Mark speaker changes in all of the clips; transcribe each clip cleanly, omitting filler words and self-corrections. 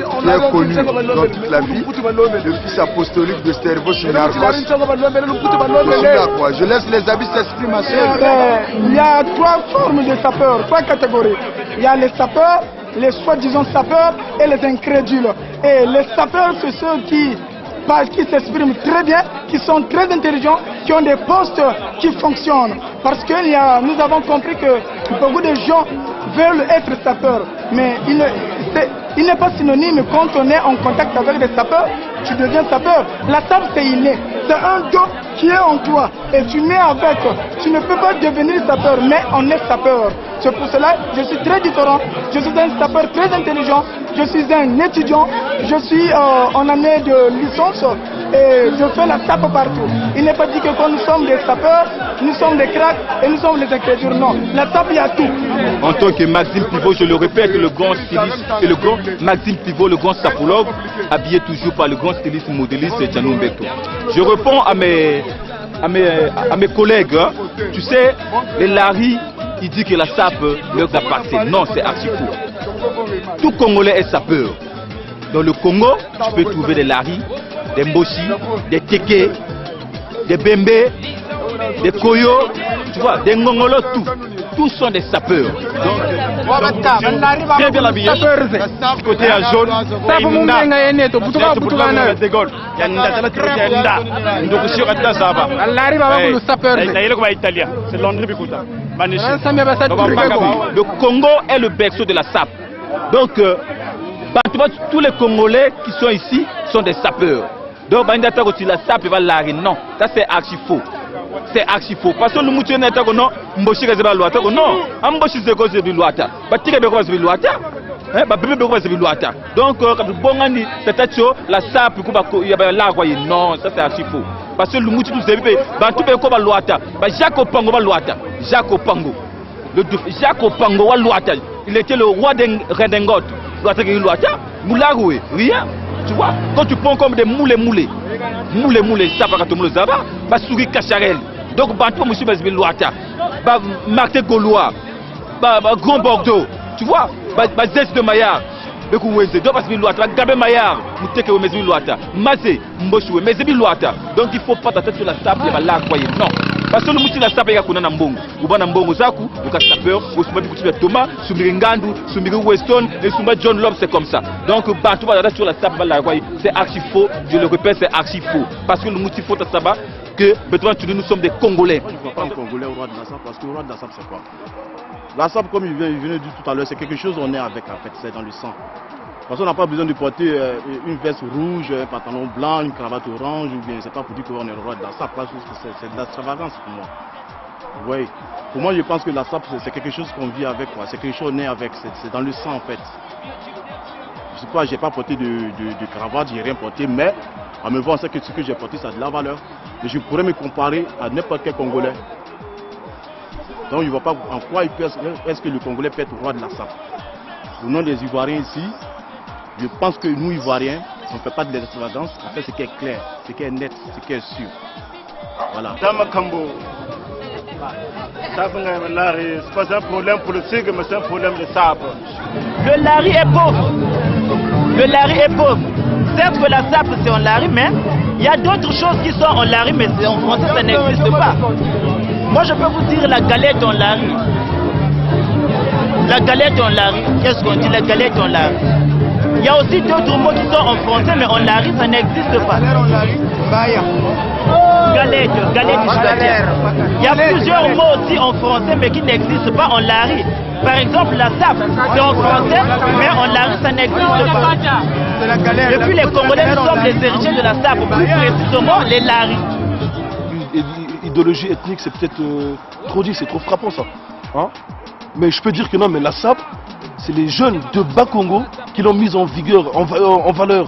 Speaker 1: qui est connu dans toute la vie, le fils apostolique de Stervos Synarchos. Je laisse les habits s'exprimer, ma soeur.
Speaker 2: Il y a 3 formes de sapeurs, 3 catégories. Il y a les sapeurs, les soi-disant sapeurs et les incrédules. Et les sapeurs, c'est ceux qui s'expriment très bien, qui sont très intelligents, qui ont des postes qui fonctionnent. Parce que nous avons compris que beaucoup de gens veulent être sapeurs, mais il n'est pas synonyme quand on est en contact avec des sapeurs, tu deviens sapeur. La sape, c'est inné, c'est un don qui est en toi et tu nais avec. Tu ne peux pas devenir sapeur, mais on est sapeur. C'est pour cela que je suis très différent. Je suis un sapeur très intelligent. Je suis un étudiant. Je suis en année de licence et je fais la sape partout. Il n'est pas dit que quand nous sommes des sapeurs, nous sommes des cracks et nous sommes des incrédules. Non, la sape, il y a tout.
Speaker 3: En tant que Maxime Pivot, je le répète, le grand styliste et le grand Maxime Pivot, le grand sapologue, habillé toujours par le grand styliste modéliste Djanou Mbekto. Je réponds à mes collègues. Hein. Tu sais, les Larry, il dit que la sape leur appartient. Non, c'est archi faux. Tout Congolais est sapeur. Dans le Congo, tu peux trouver des Larry, des Mboshi, des Teke, des Bembe, des Koyo, tu vois, des Ngongolo, tout. Tous sont des sapeurs. Très bien habillé. Côté à jaune. Le Congo est le berceau de la sape. Donc, tous les Congolais qui sont ici sont des sapeurs. Donc, la sape va l'arrêter. Non, ça c'est archi faux. C'est archi faux. Parce que le mouton n'est pas non, mboshi kazeba loata non, amboshi zeko zebi loata. Batika beko zebi loata. Bébé beko zebi loata. Donc quand bongani peut-être la sape kuba ya la quoi non, ça c'est archi faux. Parce que le mouton zebi ba tout beko ba loata. Ba Jacques Pango ba loata. Jacques Pango. Jacques Pango wa loata. Il était le roi de Redengot. Loata ki loata. Moularoué, rien. Tu vois, quand tu prends comme des moulés, ça va quand tu zaba, bah souris cacharel. Donc Bantou monsieur Bazbi Loata, bah Martin Gaulois, bah Grand Bordeaux, tu vois, bah Zest de Maillard, donc Ouézé, donc Bazbi Loata, Gabé Maillard, Mouteke Ouézé Loata, Mazé, Mbochoué, Mezebi Loata. Donc il faut pas t'attendre sur la table, il va la croyer. Non. Parce que le mouti la sape ya kuna nambongo. Ubana mbongo zaku, uka sapeur, usumba bikuti Thomas, Sumiri Ngandu, Sumiri Weston, et Sumba John Love, c'est comme ça. Donc Bantou va sur la sape, c'est archi faux. Je le répète, c'est archi faux. Parce que le mouti faut à savoir que nous sommes des Congolais.
Speaker 4: Je ne vois pas un Congolais au roi de la sape, parce que le roi de la sape c'est quoi? La sape, comme il venait de dire tout à l'heure, c'est quelque chose on est avec en fait, c'est dans le sang. Parce qu'on n'a pas besoin de porter une veste rouge, un pantalon blanc, une cravate orange, ou bien c'est pas pour dire qu'on est le roi de la sape, c'est de l'extravagance pour moi. Vous voyez, pour moi je pense que la sape c'est quelque chose qu'on vit avec, c'est quelque chose qu'on est avec, c'est dans le sang en fait. Je sais pas, j'ai pas porté de cravate, j'ai rien porté, mais en me voyant ce que j'ai porté ça a de la valeur. Mais je pourrais me comparer à n'importe quel Congolais. Donc je ne vois pas en quoi est-ce que le Congolais peut être roi de la sape. Au nom des Ivoiriens ici, je pense que nous, Ivoiriens, on ne fait pas de l'extravagance, on fait ce qui est clair, ce qui est net, ce qui est sûr. Voilà.
Speaker 5: C'est pas un problème politique, mais c'est un problème de sape.
Speaker 6: Le Lari est pauvre. Le Lari est pauvre. Certes que la sape c'est en Lari, mais il y a d'autres choses qui sont en Lari, mais en français ça n'existe pas. Moi je peux vous dire la galette en Lari. La galette en Lari, qu'est-ce qu'on dit la galette en Lari? Il y a aussi d'autres mots qui sont en français, mais en Lari, ça n'existe pas. Galette, il y a plusieurs mots aussi en français, mais qui n'existent pas en Lari. Par exemple, la sape, c'est en français, mais en Lari, ça n'existe pas. Depuis les Congolais, nous sommes les héritiers de la sape, plus précisément les Lari.
Speaker 7: Idéologie ethnique, c'est peut-être trop dit, c'est trop frappant ça. Hein? Mais je peux dire que non, mais la sape, c'est les jeunes de Bas-Congo qui l'ont mise en vigueur, en valeur.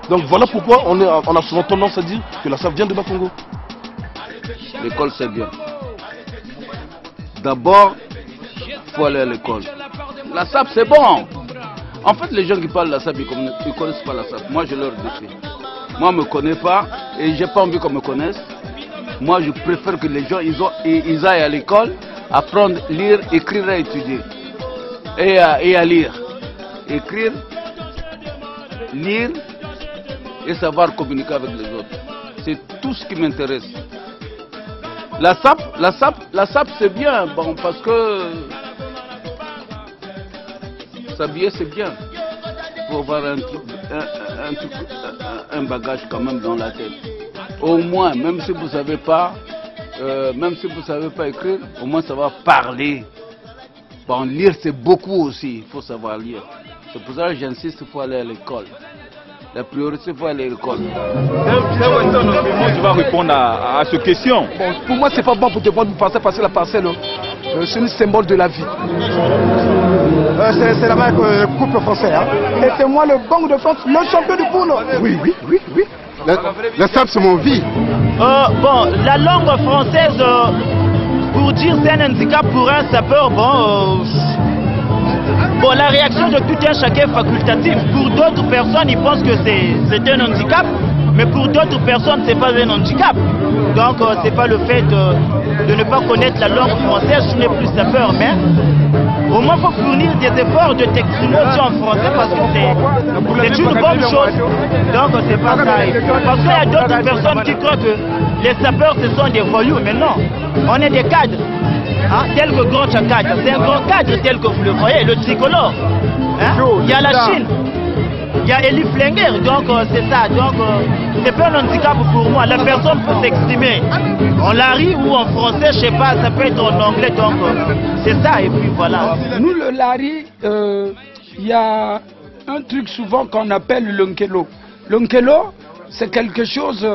Speaker 7: Donc voilà pourquoi on a souvent tendance à dire que la sape vient de Bas-Congo.
Speaker 8: L'école c'est bien. D'abord, il faut aller à l'école. La sape c'est bon. En fait, les gens qui parlent de la sape, ils ne connaissent pas la sape. Moi, je leur dis. Moi, je ne me connais pas et je n'ai pas envie qu'on me connaisse. Moi, je préfère que les gens ils aillent à l'école, apprendre, lire, écrire et étudier. Et à lire. Écrire, lire et savoir communiquer avec les autres. C'est tout ce qui m'intéresse. La SAP c'est bien, bon, parce que s'habiller c'est bien. Il faut avoir un bagage quand même dans la tête. Au moins, même si vous savez pas écrire, au moins ça va parler. Bon, lire c'est beaucoup aussi, il faut savoir lire. C'est pour ça que j'insiste, il faut aller à l'école. La priorité, il faut aller à l'école.
Speaker 3: Je vais répondre à cette question.
Speaker 7: Bon, pour moi, c'est pas bon pour te prendre une parcelle parce que la parcelle, c'est un symbole de la vie.
Speaker 1: C'est la marque coupe français. Hein.
Speaker 2: Et c'est moi le Banque de France, le champion du poule.
Speaker 1: Oui. La SAP, c'est mon vie.
Speaker 6: Bon, la langue française, pour dire c'est un handicap pour un sapeur, bon, la réaction de tout un chacun est facultative. Pour d'autres personnes, ils pensent que c'est un handicap, mais pour d'autres personnes, c'est pas un handicap. Donc, c'est pas le fait de ne pas connaître la langue française, je n'ai plus sapeur, mais au moins, il faut fournir des efforts de t'exprimer aussi en français parce que c'est une bonne chose. Donc, c'est pas ça. Parce qu'il y a d'autres personnes qui croient que les sapeurs, ce sont des voyous, mais non, on est des cadres. Hein, tel que Grand Chakad, c'est un grand cadre tel que vous le voyez, le tricolore. Hein? Il y a la Chine, il y a Elie Flinger, donc c'est ça. Donc c'est pas un handicap pour moi. La personne peut s'exprimer en lari ou en français, je sais pas, ça peut être en anglais, donc c'est ça. Et puis voilà.
Speaker 9: Nous le lari, il y a un truc souvent qu'on appelle l'unkelo. L'unkelo, c'est quelque chose,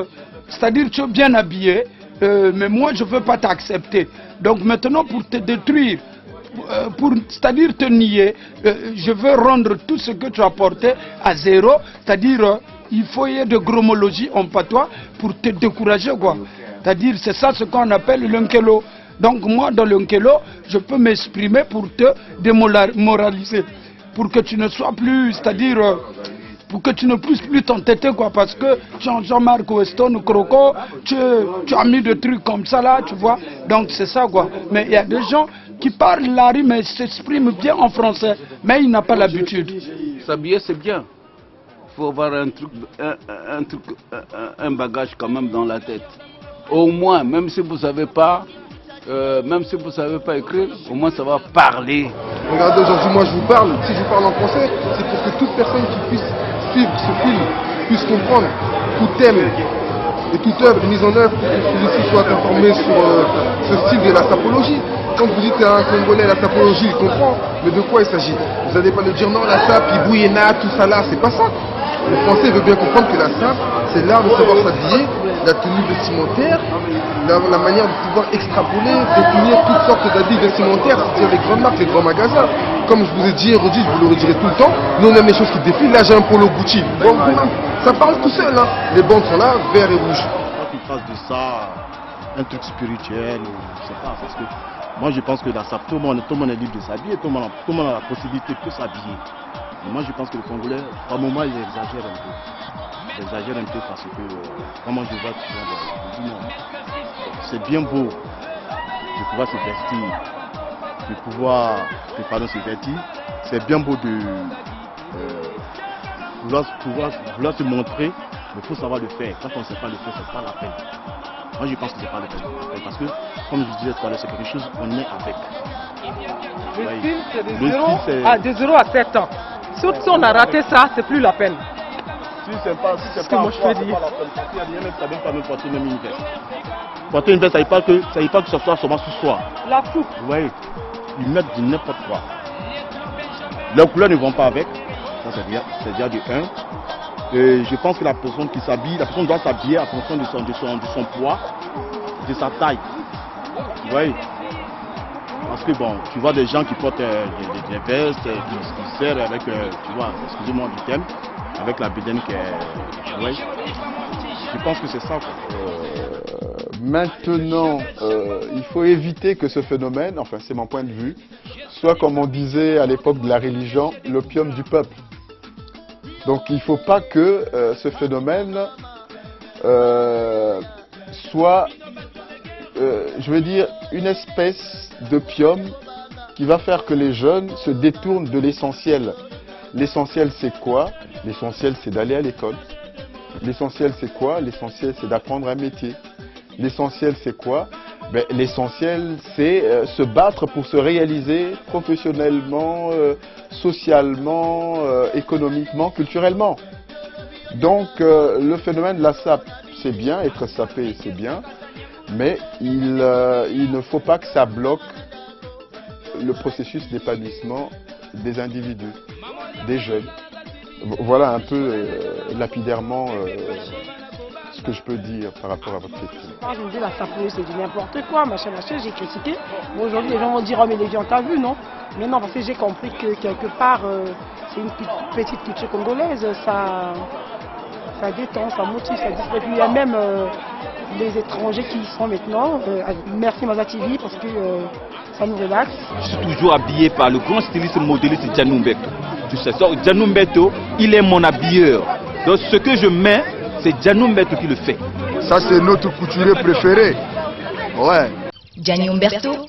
Speaker 9: c'est-à-dire tu es bien habillé, mais moi je ne veux pas t'accepter. Donc maintenant pour te détruire, c'est-à-dire te nier, je veux rendre tout ce que tu as porté à zéro, c'est-à-dire il faut y avoir de gromologie en patois pour te décourager, quoi. C'est-à-dire c'est ça ce qu'on appelle l'unkelo. Donc moi dans l'unkelo, je peux m'exprimer pour te démoraliser, pour que tu ne sois plus, c'est-à-dire pour que tu ne puisses plus t'entêter, quoi, parce que Jean-Marc Weston, Croco, tu as mis des trucs comme ça là, tu vois. Donc c'est ça, quoi. Mais il y a des gens qui parlent lari mais s'expriment bien en français, mais ils n'ont pas l'habitude.
Speaker 8: S'habiller c'est bien. Il faut avoir un bagage quand même dans la tête. Au moins, même si vous savez pas écrire, au moins ça va parler.
Speaker 1: Regardez, aujourd'hui, moi je vous parle, si je parle en français, c'est pour que toute personne qui puisse suivre ce film puisse comprendre tout thème et toute œuvre mise en œuvre pour que celui-ci soit informé sur ce style de la sapologie. Quand vous dites à un Congolais la sapologie, il comprend, mais de quoi il s'agit? Vous n'allez pas lui dire non, la sape, Ibouéna, tout ça là, c'est pas ça. Le français veut bien comprendre que la sape, c'est l'art de savoir s'habiller, la tenue vestimentaire, la manière de pouvoir extrapoler, définir toutes sortes d'habits vestimentaires, c'est-à-dire les grandes marques, les grands magasins. Comme je vous ai dit et redit, je vous le redirai tout le temps, nous on aime les choses qui défilent. Là j'ai un polo Gucci. Bon, ça parle tout seul, hein. Les bandes sont là, vert et rouge.
Speaker 4: Quand tu fasses de ça un truc spirituel, je sais pas, parce que moi je pense que la sape, tout le monde est libre de s'habiller, tout le monde a la possibilité de s'habiller. Moi je pense que le Congolais, par moment, il exagère un peu. Il exagère un peu parce que, comment je vois, je dis non. C'est bien beau de pouvoir se vestir, de pouvoir se vêtir. C'est bien beau de vouloir se montrer, mais il faut savoir le faire. Quand on ne sait pas le faire, c'est pas la peine. Moi je pense que c'est pas la peine. Parce que, comme je disais tout à l'heure, c'est quelque chose qu'on est avec.
Speaker 10: De 0 à 7 ans. Surtout si on a raté ça, c'est plus la peine.
Speaker 4: Si c'est pas
Speaker 10: ce que moi je peux dire.
Speaker 4: Porter même une veste. Porter une veste, ça ne veut pas que ce soit seulement sous soi.
Speaker 10: La soupe.
Speaker 4: Oui. Ils mettent du n'importe quoi. Leurs couleurs ne vont pas avec. Ça c'est déjà du 1. Et je pense que la personne qui s'habille, la personne doit s'habiller en fonction de son poids, de sa taille. Vous voyez? Parce que bon, tu vois des gens qui portent des vestes, qui serrent avec, tu vois, excusez-moi du thème, avec la bédaine qui est... Ouais. Je pense que c'est ça.
Speaker 11: Maintenant, il faut éviter que ce phénomène, enfin c'est mon point de vue, soit comme on disait à l'époque de la religion, l'opium du peuple. Donc il ne faut pas que ce phénomène soit, je veux dire, une espèce d'opium qui va faire que les jeunes se détournent de l'essentiel. L'essentiel c'est quoi? L'essentiel c'est d'aller à l'école. L'essentiel c'est quoi? L'essentiel c'est d'apprendre un métier. L'essentiel c'est quoi? Ben, l'essentiel c'est se battre pour se réaliser professionnellement, socialement, économiquement, culturellement. Donc le phénomène de la SAP, c'est bien, être sapé c'est bien, mais il ne faut pas que ça bloque le processus d'épanouissement des individus, des jeunes. Voilà un peu lapidairement ce que je peux dire par rapport à votre question.
Speaker 12: Je me dis la sapeuse c'est du n'importe quoi, machin, j'ai critiqué. Bon, aujourd'hui les gens vont dire oh mais les gens t'as vu non? Mais non, parce que j'ai compris que quelque part c'est une petite culture congolaise, ça détend, ça motive, ça distrait. Et puis il y a même les étrangers qui y sont maintenant. Merci Maza TV parce que ça nous relaxe.
Speaker 3: Je suis toujours habillé par le grand styliste modéliste Djanou Mbeto. Tu sais, Djanou Mbeto, il est mon habilleur. Donc ce que je mets, c'est Djanou Mbeto qui le fait.
Speaker 1: Ça c'est notre couturier préféré. Ouais.
Speaker 13: Djanou Mbeto,